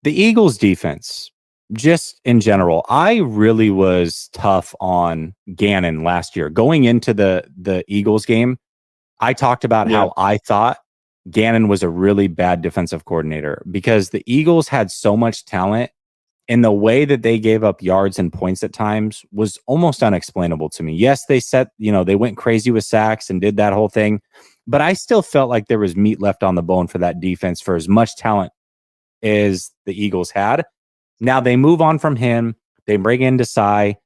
The Eagles defense, just in general, I really was tough on Gannon last year. Going into the Eagles game, I talked about Yeah. how I thought Gannon was a really bad defensive coordinator because the Eagles had so much talent, and the way that they gave up yards and points at times was almost unexplainable to me. Yes, they went crazy with sacks and did that whole thing, but I still felt like there was meat left on the bone for that defense for as much talent as the Eagles had. Now they move on from him. They bring in Desai.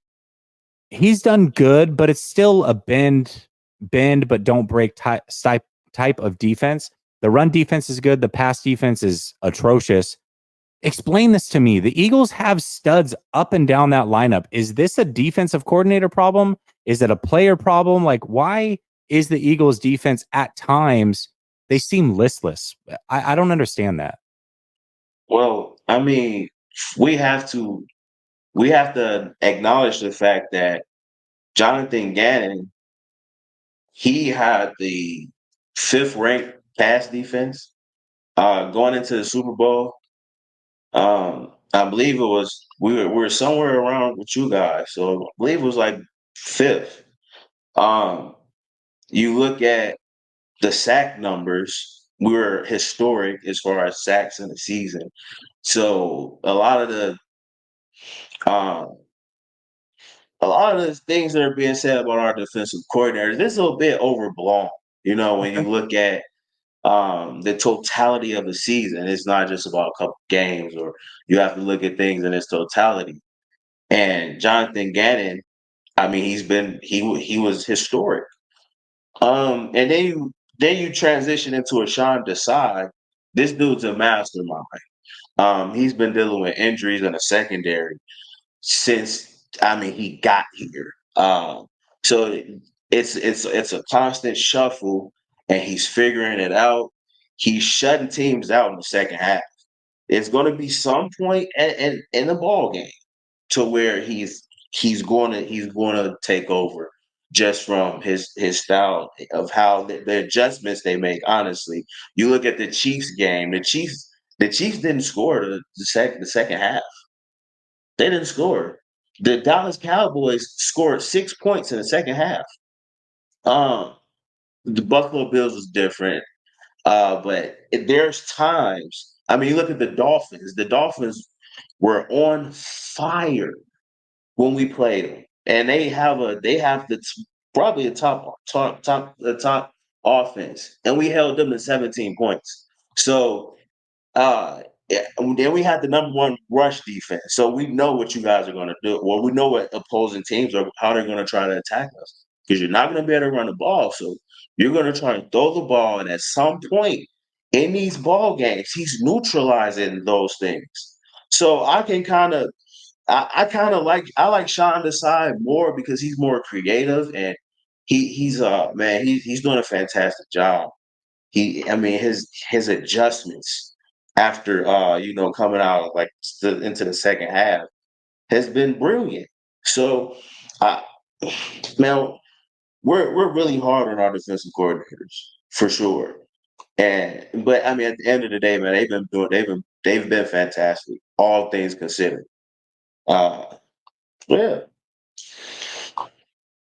He's done good, but it's still a bend, but don't break type of defense. The run defense is good. The pass defense is atrocious. Explain this to me. The Eagles have studs up and down that lineup. Is this a defensive coordinator problem? Is it a player problem? Like, why is the Eagles defense at times they seem listless? I don't understand that. Well, I mean, we have to we have to acknowledge the fact that Jonathan Gannon, he had the fifth ranked pass defense going into the Super Bowl. I believe it was we were somewhere around with you guys, so I believe it was like fifth. Um, you look at the sack numbers, we were historic as far as sacks in the season. So um, a lot of the things that are being said about our defensive coordinators, this is a bit overblown. You know, when Okay. you look at the totality of the season, it's not just about a couple games, or you have to look at things in its totality. And Jonathan Gannon, I mean, he was historic. And then you transition into a Sean Desai. This dude's a mastermind. He's been dealing with injuries in the secondary since he got here. So it's a constant shuffle, and he's figuring it out. He's shutting teams out in the second half. It's going to be some point in the ball game to where he's going to take over just from his style of how the adjustments they make. Honestly, you look at the Chiefs game. The Chiefs didn't score the second half. They didn't score. The Dallas Cowboys scored 6 points in the second half. Um, the Buffalo Bills was different, but there's times. I mean, you look at the Dolphins. The Dolphins were on fire when we played them, and they have probably the top offense, and we held them to 17 points. So yeah, and then we had the number one rush defense, so we know what you guys are going to do. Well, we know what opposing teams are how they're going to try to attack us because you're not going to be able to run the ball. So you're going to try to throw the ball, and at some point in these ball games, he's neutralizing those things. So I like Sean Desai more because he's more creative, and he's doing a fantastic job. His adjustments after coming out like into the second half has been brilliant. So, uh, now we're really hard on our defensive coordinators for sure. But I mean, at the end of the day, man, they've been fantastic, all things considered. Uh, yeah.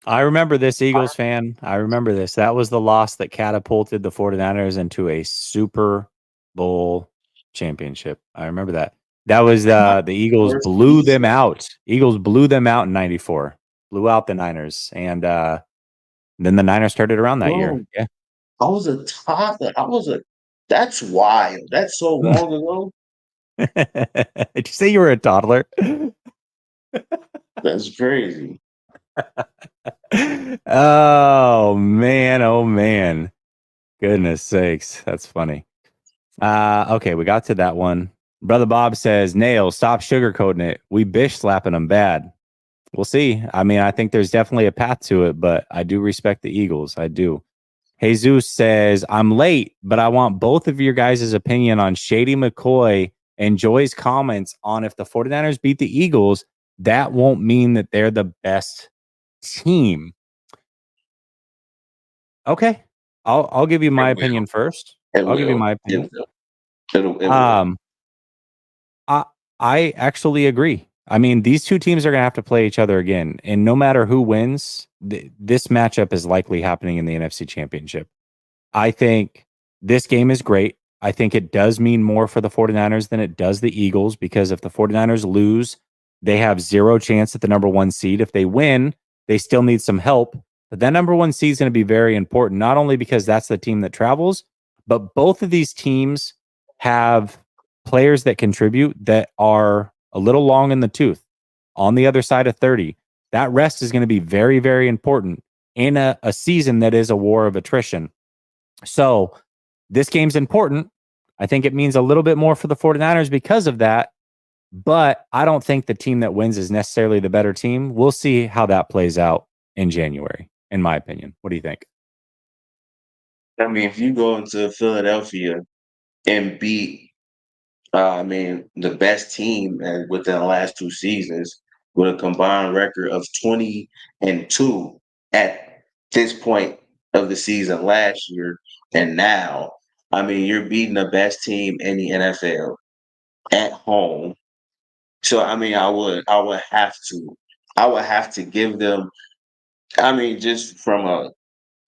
I remember this, Eagles fan. I remember this. That was the loss that catapulted the 49ers into a Super Bowl championship. I remember that. That was the Eagles First blew them season. out. Eagles blew them out in 94. Blew out the Niners. And then the Niners started around that year. Bro, I was a toddler. That's wild. That's so Yeah. long ago. Did you say you were a toddler? That's crazy. Oh man, oh man. Goodness sakes. That's funny. Okay, we got to that one. Brother Bob says, Nail, stop sugarcoating it. We bish slapping them bad. We'll see. I mean, I think there's definitely a path to it, but I do respect the Eagles. I do. Jesus says, I'm late, but I want both of your guys' opinion on Shady McCoy and Joy's comments on if the 49ers beat the Eagles, that won't mean that they're the best team. Okay. I'll give you It my will. opinion first. It I'll give you will. my It opinion. will. It will. Um, I I actually agree. I mean, these two teams are going to have to play each other again, and no matter who wins, this matchup is likely happening in the NFC Championship. I think this game is great. I think it does mean more for the 49ers than it does the Eagles because if the 49ers lose, they have zero chance at the number 1 seed. If they win, they still need some help. But that number 1 seed is going to be very important, not only because that's the team that travels, but both of these teams have players that contribute that are a little long in the tooth on the other side of 30. That rest is going to be very, very important in a season that is a war of attrition. So this game's important. I think it means a little bit more for the 49ers because of that. But I don't think the team that wins is necessarily the better team. We'll see how that plays out in January, in my opinion. What do you think? I mean, if you go into Philadelphia and beat, the best team within the last 2 seasons with a combined record of 20-2 at this point of the season last year and now, I mean, you're beating the best team in the NFL at home. So I mean, I would have to give them. I mean, just from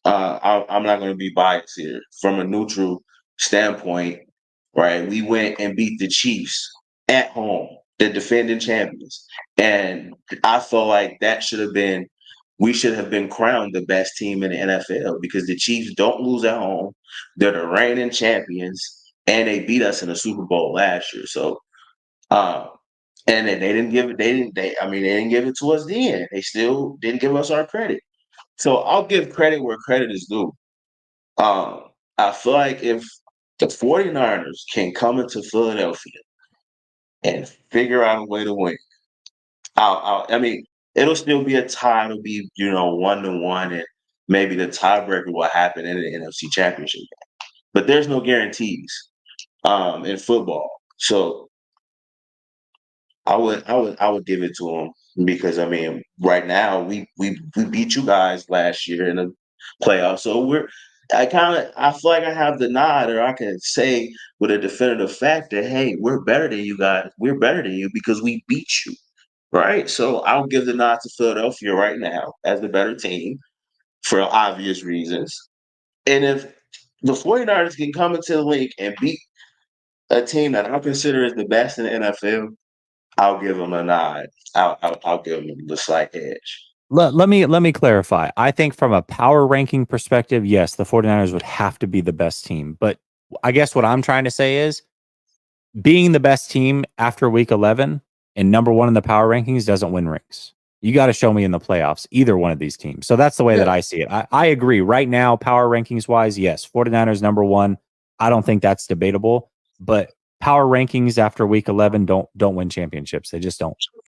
I'm not going to be biased here. From a neutral standpoint, right? We went and beat the Chiefs at home, the defending champions, and I feel like we should have been crowned the best team in the NFL because the Chiefs don't lose at home. They're the reigning champions, and they beat us in the Super Bowl last year. So, um, and then they didn't give it to us then. They still didn't give us our credit. So I'll give credit where credit is due. Um, I feel like if the 49ers can come into Philadelphia and figure out a way to win, I mean, it'll still be a tie. It'll be, 1-1, and maybe the tiebreaker will happen in the NFC Championship game. But there's no guarantees in football. So I would give it to them because I mean, right now we beat you guys last year in the playoffs, so I feel like I have the nod, or I can say with a definitive fact that hey, we're better than you guys. We're better than you because we beat you, right? So I'll give the nod to Philadelphia right now as the better team for obvious reasons. And if the 49ers can come into the league and beat a team that I consider is the best in the NFL, I'll give them a nod. I'll give them the slight edge. Let me clarify. I think from a power ranking perspective, yes, the 49ers would have to be the best team. But I guess what I'm trying to say is being the best team after week 11 and number 1 in the power rankings doesn't win rings. You got to show me in the playoffs, either one of these teams. So that's the way that Yeah. I see it. I agree. Right now, power rankings wise, yes, 49ers number 1. I don't think that's debatable. But power rankings after week 11 don't win championships. They just don't.